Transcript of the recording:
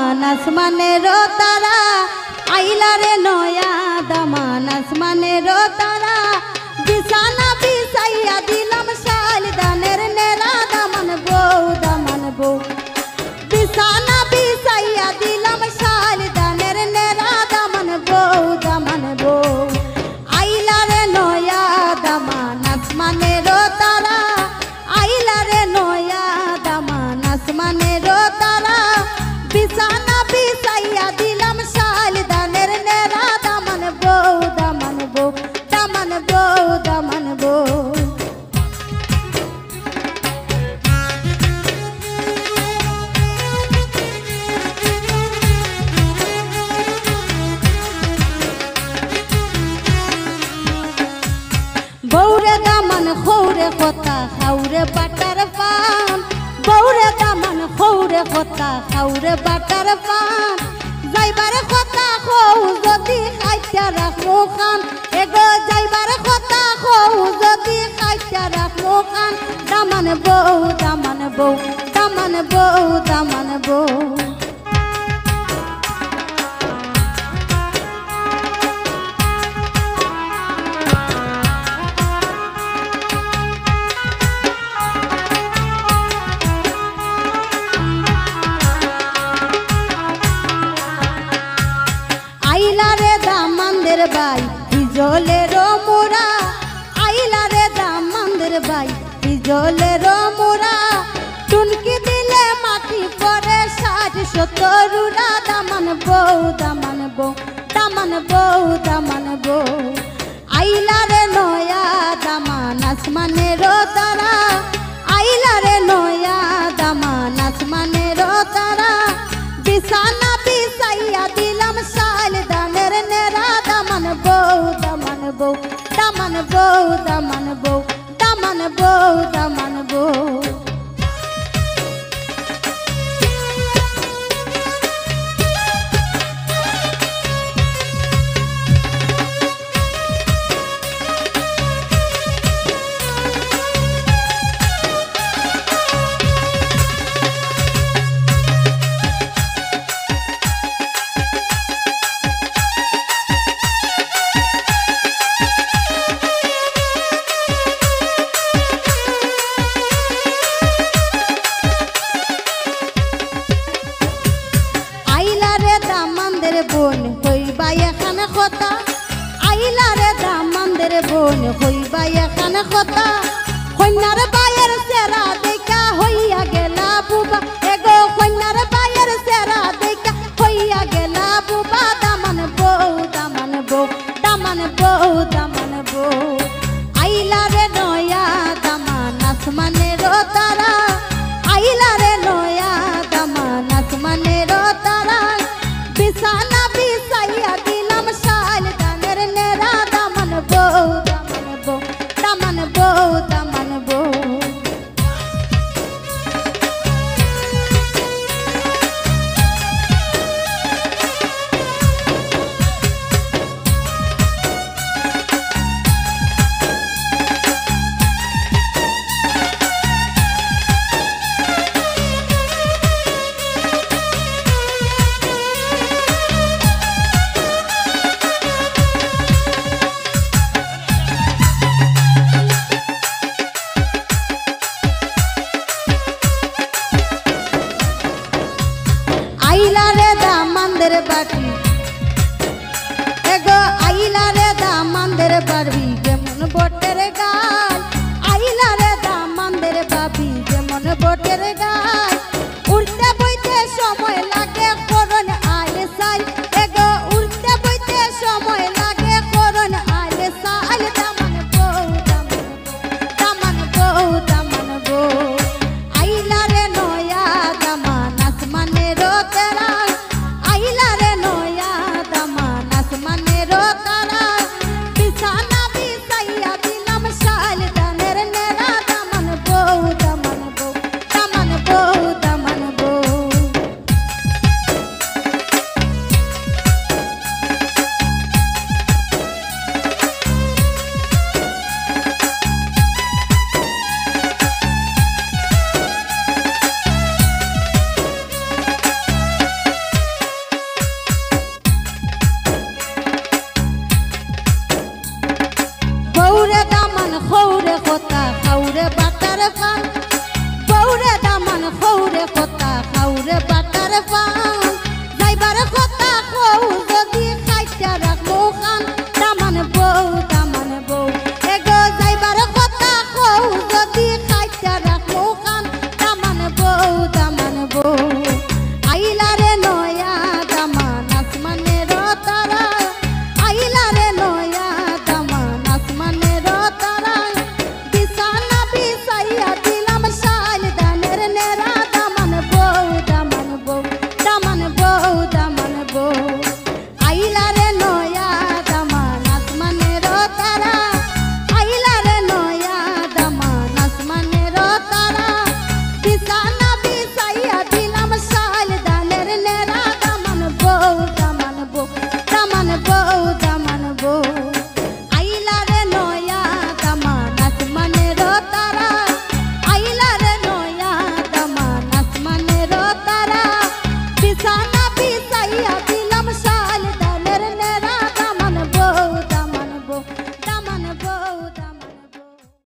দামান আসমানের তারা আইলা রে নয়া দামান আসমানের তারা বিছানা বিছাইয়া দিলাম শাল দানের নেরা দামান বউ বিছানা বিছাইয়া দিলাম শাল দানের নেরা দামান বউ আইলা রে নয়া দামান আসমানের তারা আইলা রে নয়া দামান আসমানের তারা বিছানা বিছাইয়া দিলাম শাল দানের নেরা দামান বউ বৌরে দামান খৌরে কথা খাউরে বাটার পান বৌরে দামান খৌরে কথা খাউরে বাটার পান যাইবার কথা খৌ যদি খাইটা রাখমু খান এগো যাইবার কথা খৌ যদি খাইটা রাখমু খান দামান বউ আইলা রে দামানদের বাই হিজলের মোরা আইলা রে দামানদের বাই হিজলের মোরা টুনকি দিলে মাটি পরে 60-70 দামান বউ আইলা রে নয়া দামান আসমানের তারা আইলা রে নয়া দামান আসমানের তারা বিছানা বিছাইয়া দিলাম শাল দানের নেরা দামান বউ বোন হইবা এখানে কথা আইলা রে দামানদের বোন হইবা এখানে কথা কন্যার বায়ের সেরা দেখা হইয়া গেলা বুবা এগো কন্যার বায়ের সেরা দেখা হইয়া গেলা বুবা দামান বউ আইলা রে নয়া দামান আসমানের তারা আইলা রে নয়া দামান আসমানের তারা বিছানা বিছাইয়া দিলাম শাল দানের নেরা দামান বউ আইলা রে দামানদের বাটি এগো আইলা রে দামানদের বাড়ি যেমন বটের গাল আইলা রে দামানদের বাবি যেমন বটের গাল